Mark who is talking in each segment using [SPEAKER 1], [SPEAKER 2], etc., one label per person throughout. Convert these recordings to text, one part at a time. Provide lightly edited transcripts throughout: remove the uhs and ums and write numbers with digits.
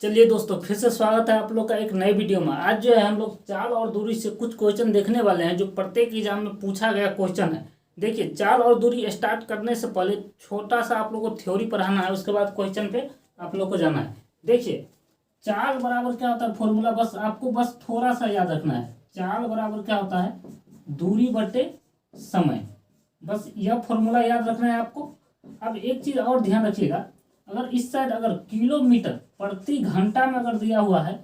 [SPEAKER 1] चलिए दोस्तों, फिर से स्वागत है आप लोग का एक नए वीडियो में। आज जो है हम लोग चाल और दूरी से कुछ क्वेश्चन देखने वाले हैं जो प्रत्येक एग्जाम में पूछा गया क्वेश्चन है। देखिए, चाल और दूरी स्टार्ट करने से पहले छोटा सा आप लोग को थ्योरी पढ़ाना है, उसके बाद क्वेश्चन पे आप लोग को जाना है। देखिए, चाल बराबर क्या होता है, फॉर्मूला बस आपको थोड़ा सा याद रखना है। चाल बराबर क्या होता है, दूरी बटे समय। बस यह फॉर्मूला याद रखना है आपको। अब एक चीज और ध्यान रखिएगा, अगर इस साइड अगर किलोमीटर प्रति घंटा में अगर दिया हुआ है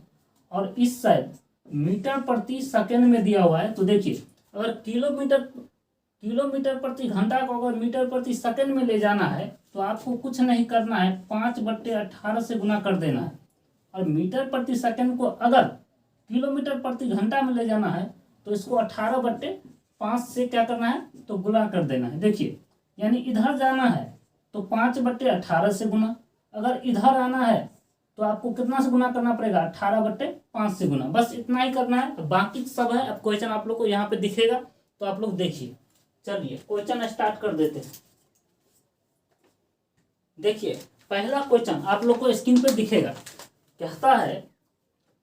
[SPEAKER 1] और इस साइड मीटर प्रति सेकंड में दिया हुआ है, तो देखिए अगर किलोमीटर प्रति घंटा को अगर मीटर प्रति सेकंड में ले जाना है तो आपको कुछ नहीं करना है, 5/18 से गुना कर देना है। और मीटर प्रति सेकंड को अगर किलोमीटर प्रति घंटा में ले जाना है तो इसको 18/5 से क्या करना है, तो गुना कर देना है। देखिए, यानी इधर जाना है तो 5/18 से गुना, अगर इधर आना है तो आपको कितना से गुना करना पड़ेगा, 18/5 से गुना। बस इतना ही करना है, बाकी सब है। अब क्वेश्चन आप लोग को यहाँ पे दिखेगा तो आप लोग देखिए। चलिए क्वेश्चन स्टार्ट कर देते हैं। देखिए, पहला क्वेश्चन आप लोग को स्क्रीन पे दिखेगा। कहता है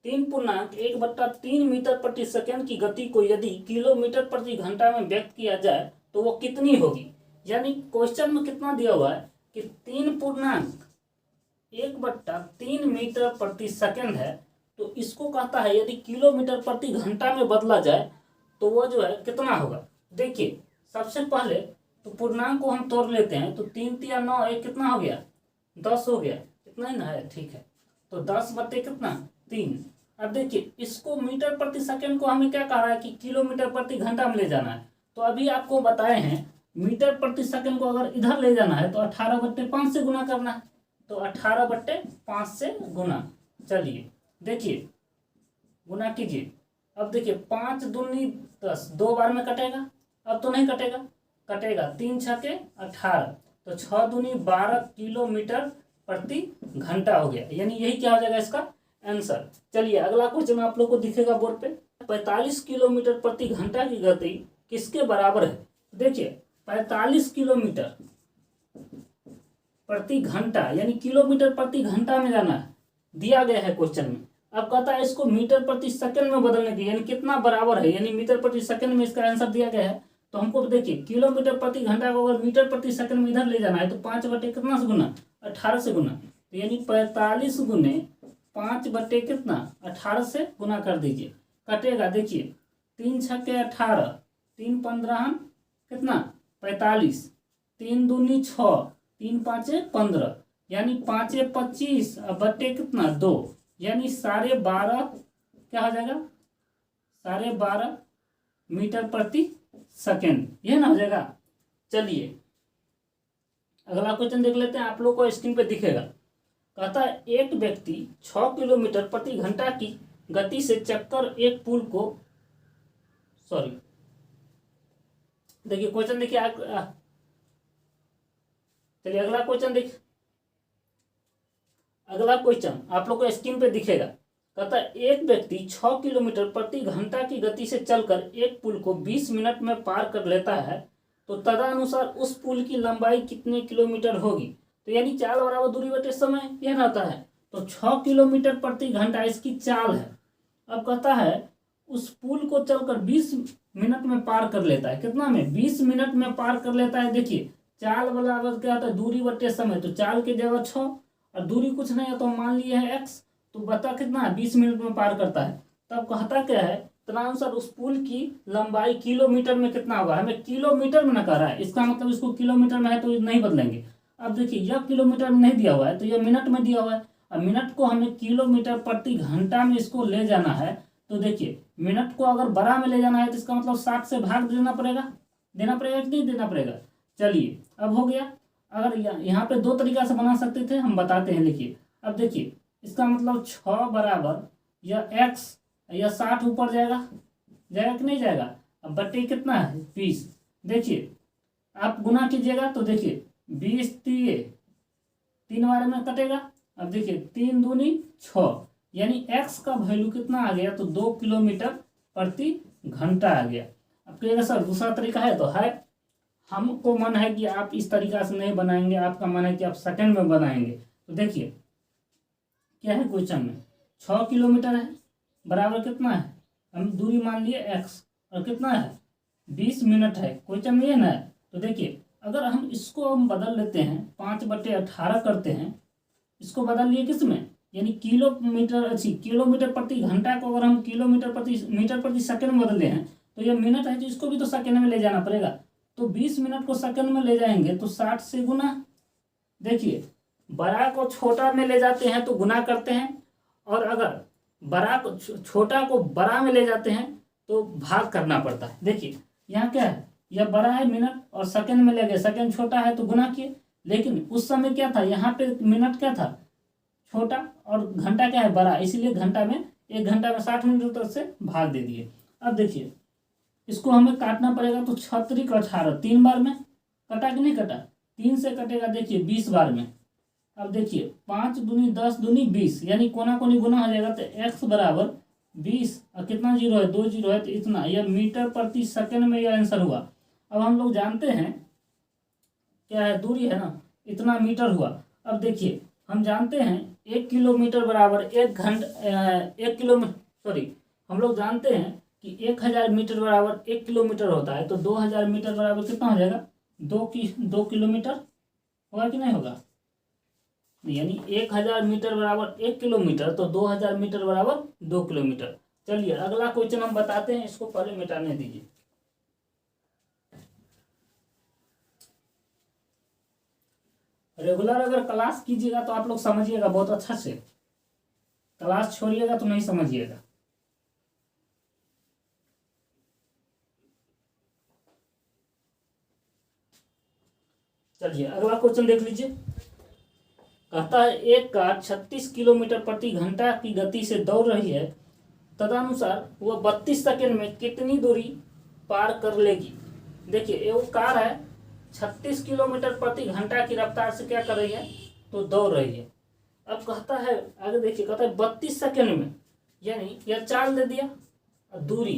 [SPEAKER 1] 3.1/3 मीटर प्रति सेकंड की गति को यदि किलोमीटर प्रति घंटा में व्यक्त किया जाए तो वो कितनी होगी। यानी क्वेश्चन में कितना दिया हुआ है कि 3.1/3 मीटर प्रति सेकंड है, तो इसको कहता है यदि किलोमीटर प्रति घंटा में बदला जाए तो वो जो है कितना होगा। देखिए, सबसे पहले तो पूर्णांक को हम तोड़ लेते हैं, तो 3 3 9 1 कितना हो गया, 10 हो गया। इतना ही ना है, ठीक है। तो 10 बटे कितना, 3। अब देखिए, इसको मीटर प्रति सेकंड को हमें क्या कह रहा है कि किलोमीटर प्रति घंटा में ले जाना है। तो अभी आपको बताए हैं मीटर प्रति सेकंड को अगर इधर ले जाना है तो 18/5 से गुना करना है, तो 18/5 से गुना। चलिए देखिए, गुना कीजिए। अब देखिए, 5 दूनी 10, 2 बार में कटेगा, अब तो नहीं कटेगा, कटेगा। 3 छके 18, तो 6 दूनी 12 किलोमीटर प्रति घंटा हो गया। यानी यही क्या हो जाएगा इसका आंसर। चलिए अगला क्वेश्चन आप लोग को दिखेगा बोर्ड पे। 45 किलोमीटर प्रति घंटा की गति किसके बराबर है। देखिए, 45 किलोमीटर प्रति घंटा यानी किलोमीटर प्रति घंटा में जाना है, दिया गया है क्वेश्चन में। अब कहता है इसको मीटर प्रति सेकंड में बदलने की, यानी कितना बराबर है, यानी मीटर प्रति सेकंड में इसका आंसर दिया गया है। तो हमको देखिए, किलोमीटर प्रति घंटा को अगर मीटर प्रति सेकंड में इधर ले जाना है तो 5 बटे कितना से गुना, 18 से गुना। तो यानी 45 गुने 5 बटे कितना, 18 से गुना कर दीजिए, कटेगा। देखिए, 3 छके 18, 3 15 कितना 45, 3 दूनी 6, 3 5 15, यानी 5 25 बटे कितना 2, यानी 12.5 क्या हो जाएगा, 12.5 मीटर प्रति सेकंड, यह ना हो जाएगा। चलिए अगला क्वेश्चन देख लेते हैं, आप लोग को स्क्रीन पे दिखेगा। कहता है एक व्यक्ति 6 किलोमीटर प्रति घंटा की गति से चक्कर एक पुल को देखिए क्वेश्चन देखिए। चलिए अगला क्वेश्चन देखिए। अगला क्वेश्चन आप लोग को स्क्रीन पे दिखेगा। कहता है एक व्यक्ति 6 किलोमीटर प्रति घंटा की गति से चलकर एक पुल को 20 मिनट में पार कर लेता है, तो तदनुसार उस पुल की लंबाई कितने किलोमीटर होगी। तो यानी चाल बराबर दूरी बटे समय, यह रहता है। तो 6 किलोमीटर प्रति घंटा इसकी चाल है। अब कहता है उस पुल को चलकर 20 मिनट में पार कर लेता है, कितना में, 20 मिनट में पार कर लेता है। देखिए, चाल बराबर क्या होता है, दूरी बटे समय। तो चाल की जगह 6 और दूरी कुछ नहीं है तो मान लिए है x, तो बता कितना है, 20 मिनट में पार करता है। तब कहता क्या है, तदनुसार उस पुल की लंबाई किलोमीटर में कितना होगा। हमें किलोमीटर में न कर रहा है, इसका मतलब इसको किलोमीटर में है तो नहीं बदलेंगे। अब देखिए, यह किलोमीटर में नहीं दिया हुआ है तो यह मिनट में दिया हुआ है, और मिनट को हमें किलोमीटर प्रति घंटा में इसको ले जाना है। तो देखिए, मिनट को अगर बड़ा में ले जाना है तो इसका मतलब 60 से भाग देना पड़ेगा कि नहीं देना पड़ेगा। चलिए अब हो गया। अगर यहाँ पे 2 तरीका से बना सकते थे, हम बताते हैं। लिखिए, अब देखिए, इसका मतलब 6 बराबर या x या 60 ऊपर जाएगा कि नहीं जाएगा। अब बटे कितना है, 20। देखिए आप गुना कीजिएगा तो देखिए 20 3 बार में कटेगा। अब देखिए 3 दूनी 6, यानी x का वैल्यू कितना आ गया, तो 2 किलोमीटर प्रति घंटा आ गया। अब कहिएगा सर दूसरा तरीका है, तो है। हमको मन है कि आप इस तरीका से नहीं बनाएंगे, आपका मन है कि आप सेकंड में बनाएंगे। तो देखिए क्या है क्वेश्चन में, 6 किलोमीटर है, बराबर कितना है, हम दूरी मान लिए x, और कितना है 20 मिनट है, क्वेश्चन में ये ना है। तो देखिए अगर हम इसको हम बदल लेते हैं, 5/18 करते हैं, इसको बदल लिए किस में, यानी किलोमीटर, अच्छी किलोमीटर प्रति घंटा को अगर हम किलोमीटर प्रति मीटर प्रति सेकंड में बदले हैं, तो ये मिनट है, तो इसको भी तो सेकंड में ले जाना पड़ेगा। तो 20 मिनट को सेकंड में ले जाएंगे तो 60 से गुना, देखिए बड़ा को छोटा में ले जाते हैं तो गुना करते हैं, और अगर बड़ा को छोटा को बड़ा में ले जाते हैं तो भाग करना पड़ता है। देखिए यहाँ क्या है, यह बड़ा है मिनट, और सेकंड में ले गए, सेकंड छोटा है तो गुना किए, लेकिन उस समय क्या था, यहाँ पे मिनट क्या था छोटा और घंटा क्या है बड़ा, इसीलिए घंटा में 1 घंटा में 60 मिनट तक से भाग दे दिए। अब देखिए इसको हमें काटना पड़ेगा, तो 6×18 3 बार में कटा कि नहीं कटा, 3 से कटेगा, देखिए 20 बार में। अब देखिए 5 दूनी 10 दूनी 20, यानी कोना कोनी गुना हो जाएगा, तो x बराबर 20, और कितना जीरो है, 2 जीरो है, तो इतना, यह मीटर प्रति सेकंड में यह आंसर हुआ। अब हम लोग जानते हैं क्या है, दूरी है ना, इतना मीटर हुआ। अब देखिए हम जानते हैं 1 किलोमीटर बराबर 1 घंटा, 1 किलोमीटर, सॉरी, हम लोग जानते हैं कि 1000 मीटर बराबर 1 किलोमीटर होता है, तो 2000 मीटर बराबर कितना हो जाएगा, 2 किलोमीटर होगा कि नहीं होगा, यानी 1000 मीटर बराबर 1 किलोमीटर, तो 2000 मीटर बराबर 2 किलोमीटर। चलिए अगला क्वेश्चन हम बताते हैं, इसको पहले मिटाने दीजिए। रेगुलर अगर क्लास कीजिएगा तो आप लोग समझिएगा बहुत अच्छा से, क्लास छोड़िएगा तो नहीं समझिएगा। चलिए अगला क्वेश्चन देख लीजिए। कहता है एक कार 36 किलोमीटर प्रति घंटा की गति से दौड़ रही है, तदनुसार वह 32 सेकंड में कितनी दूरी पार कर लेगी। देखिए वो कार है, 36 किलोमीटर प्रति घंटा की रफ्तार से क्या कर रही है, तो दौड़ रही है। अब कहता है आगे देखिए, कहता है 32 सेकंड में, यानी यह चाल दे दिया, दूरी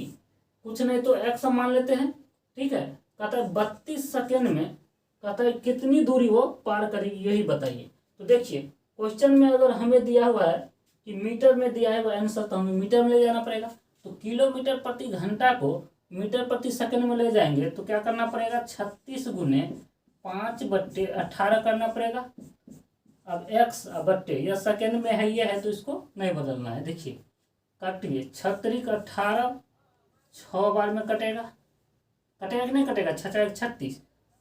[SPEAKER 1] कुछ नहीं तो x मान लेते हैं, ठीक है। कहता है 32 सेकंड में, कहता है कितनी दूरी वो पार करेगी, यही बताइए। तो देखिए क्वेश्चन में अगर हमें दिया हुआ है कि मीटर में दिया है वो आंसर, तो हमें मीटर में ले जाना पड़ेगा। तो किलोमीटर प्रति घंटा को मीटर प्रति सेकंड में ले जाएंगे तो क्या करना पड़ेगा, 36 गुने 5/18 करना पड़ेगा। अब x बट्टे, यह सेकंड में है, ये है तो इसको नहीं बदलना है। देखिए काटिए, 36×18 6 बार में कटेगा, कटेगा कि नहीं कटेगा, 6×4 36,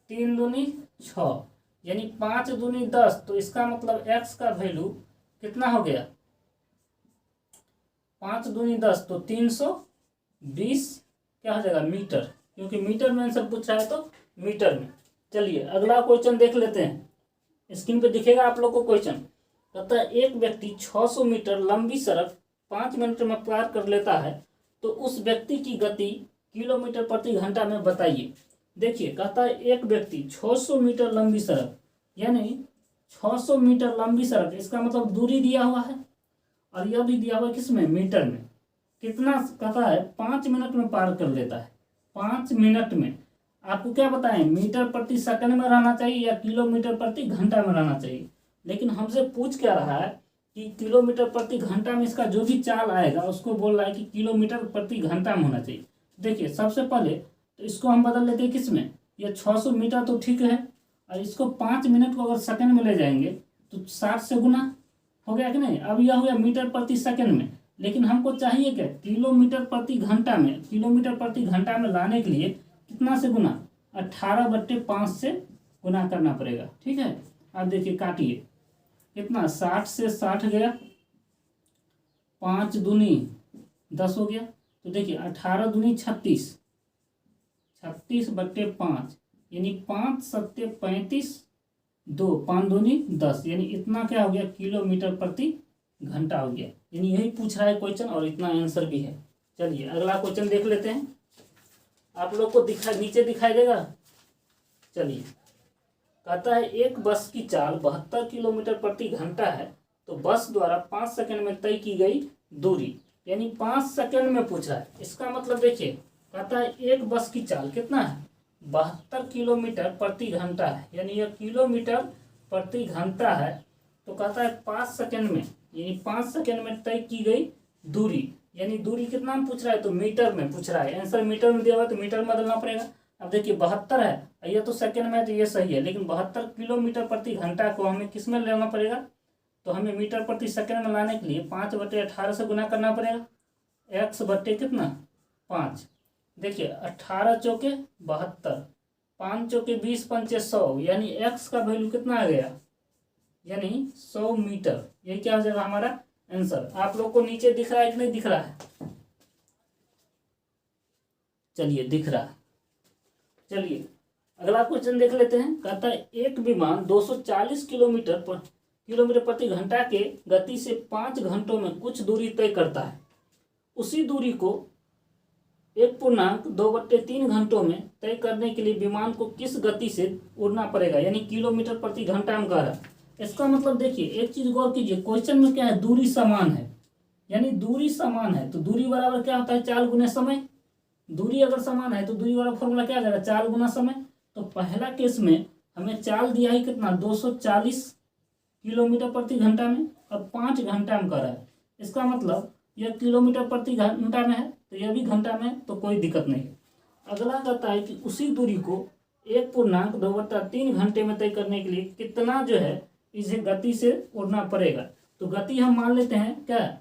[SPEAKER 1] 3 दूनी 6, यानी 5 दूनी 10, तो इसका मतलब x का वैल्यू कितना हो गया, 5 दूनी 10, तो 320 क्या हो जाएगा मीटर, क्योंकि मीटर में आंसर पूछा है तो मीटर में। चलिए अगला क्वेश्चन देख लेते हैं, स्क्रीन पे दिखेगा आप लोग को क्वेश्चन। कहता है एक व्यक्ति 600 मीटर लंबी सड़क 5 मिनट में पार कर लेता है, तो उस व्यक्ति की गति किलोमीटर प्रति घंटा में बताइए। देखिए कहता है एक व्यक्ति 600 मीटर लंबी सड़क, यानी 600 मीटर लंबी सड़क, इसका मतलब दूरी दिया हुआ है, और यह भी दिया हुआ है किसमें, मीटर में। कितना कहता है 5 मिनट में पार कर लेता है, 5 मिनट में। आपको क्या बताएं, मीटर प्रति सेकंड में रहना चाहिए या किलोमीटर प्रति घंटा में रहना चाहिए, लेकिन हमसे पूछ क्या रहा है कि किलोमीटर प्रति घंटा में इसका जो भी चाल आएगा उसको बोल रहा है कि किलोमीटर प्रति घंटा में होना चाहिए। देखिए सबसे पहले तो इसको हम बदल लेते हैं किसमें, ये 600 मीटर तो ठीक है, और इसको 5 मिनट को अगर सेकंड में ले जाएंगे तो 60 से गुना हो गया कि नहीं। अब यह हो गया मीटर प्रति सेकंड में, लेकिन हमको चाहिए क्या, किलोमीटर प्रति घंटा में। किलोमीटर प्रति घंटा में लाने के लिए कितना से गुना, 18/5 से गुना करना पड़ेगा, ठीक है। अब देखिए काटिए, कितना 60 से 60 गया, 5 दूनी 10 हो गया, तो देखिए 18 दूनी 36, 36/5, यानी 5 सत्ते 35, 2 5 दूनी 10, यानी इतना क्या हो गया, किलोमीटर प्रति घंटा हो गया। यानी यही पूछ रहा है क्वेश्चन, और इतना आंसर भी है। चलिए अगला क्वेश्चन देख लेते हैं, आप लोग को नीचे दिखाई देगा। चलिए कहता है एक बस की चाल 72 किलोमीटर प्रति घंटा है, तो बस द्वारा 5 सेकंड में तय की गई दूरी, यानी 5 सेकंड में पूछा है। इसका मतलब देखिए कहता है एक बस की चाल कितना है, 72 किलोमीटर प्रति घंटा है, यानी यह किलोमीटर प्रति घंटा है। तो कहता है 5 सेकंड में, यानी 5 सेकंड में तय की गई दूरी, यानी दूरी कितना में पूछ रहा है तो मीटर में पूछ रहा है। आंसर मीटर में दिया हुआ तो मीटर में बदलना पड़ेगा। अब देखिए 72 है, ये तो सेकंड में है तो ये सही है, लेकिन 72 किलोमीटर प्रति घंटा को हमें किस में लेना पड़ेगा, तो हमें मीटर प्रति सेकंड में लाने के लिए 5/18 से गुना करना पड़ेगा। x बट्टे कितना 5, देखिए 18 चौके 72, 5 चौके 20, 5 100, यानी x का वैल्यू कितना आ गया, यानी 100 मीटर। ये क्या हो जाएगा हमारा आंसर। आप लोग को नीचे दिख रहा है कि नहीं दिख रहा है, चलिए दिख रहा है। चलिए अगला क्वेश्चन देख लेते हैं। कहता है एक विमान 240 किलोमीटर प्रति घंटा के गति से 5 घंटों में कुछ दूरी तय करता है। उसी दूरी को 1.2/3 घंटों में तय करने के लिए विमान को किस गति से उड़ना पड़ेगा, यानी किलोमीटर प्रति घंटा में कह रहा है। इसका मतलब देखिए एक चीज गौर कीजिए, क्वेश्चन में क्या है, दूरी समान है, यानी दूरी समान है तो दूरी बराबर क्या होता है, चाल गुने समय। दूरी अगर समान है तो दूरी वाला फॉर्मूला क्या आ जाएगा, चाल गुना समय। तो पहला केस में हमें चाल दिया है कितना 240 किलोमीटर प्रति घंटा में और 5 घंटा में कर रहा है। इसका मतलब यह किलोमीटर प्रति घंटा में है तो यह भी घंटा में है, तो कोई दिक्कत नहीं है। अगला कहता है कि उसी दूरी को 1.2/3 घंटे में तय करने के लिए कितना जो है इसे गति से उड़ना पड़ेगा। तो गति हम मान लेते हैं क्या,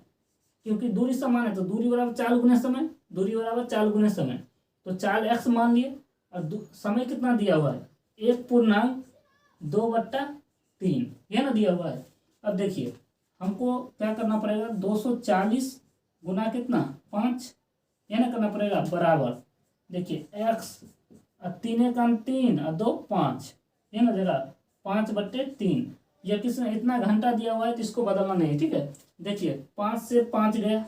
[SPEAKER 1] क्योंकि दूरी समान है तो दूरी बराबर चाल गुने समय, दूरी बराबर चाल गुने समय, तो चाल x मान लिए और समय कितना दिया हुआ है 1.2/3, यह ना दिया हुआ है। अब देखिए हमको क्या करना पड़ेगा, 240 गुना कितना 5, यह ना करना पड़ेगा बराबर, देखिए x 3 का 3 और 2 5, यह ना जरा 5/3। यह किसने इतना घंटा दिया हुआ है तो इसको बदलना नहीं, ठीक है। देखिए 5 से 5 गया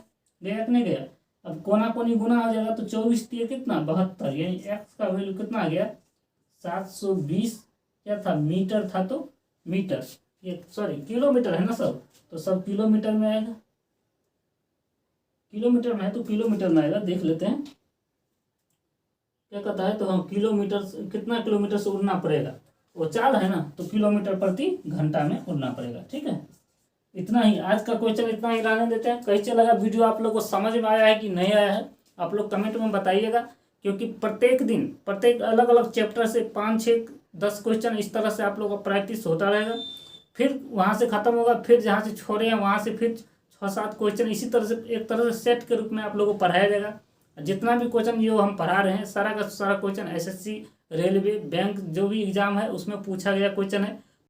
[SPEAKER 1] कि नहीं गया, अब कोना कोनी गुना हो जाएगा तो 24 दिए कितना 72, यानी x का वैल्यू कितना आ गया 720, क्या था मीटर था तो मीटर, ये सॉरी किलोमीटर है ना सब, तो सब किलोमीटर में आएगा, किलोमीटर में है तो किलोमीटर में आएगा। देख लेते हैं क्या कहता है, तो हम किलोमीटर कितना किलोमीटर से उड़ना पड़ेगा, वो चाल है ना तो किलोमीटर प्रति घंटा में उड़ना पड़ेगा, ठीक है। इतना ही आज का क्वेश्चन, इतना ही रहने देते हैं। कैसे लगा वीडियो, आप लोग को समझ में आया है कि नहीं आया है, आप लोग कमेंट में बताइएगा, क्योंकि प्रत्येक दिन प्रत्येक अलग अलग चैप्टर से 5, 6, 10 क्वेश्चन इस तरह से आप लोग का प्रैक्टिस होता रहेगा। फिर वहाँ से खत्म होगा, फिर जहाँ से छोड़े हैं वहाँ से फिर 6-7 क्वेश्चन इसी तरह से एक तरह से सेट के रूप में आप लोगों को पढ़ाया जाएगा। जितना भी क्वेश्चन जो हम पढ़ा रहे हैं सारा का सारा क्वेश्चन SSC, रेलवे, बैंक जो भी एग्जाम है उसमें पूछा गया क्वेश्चन है।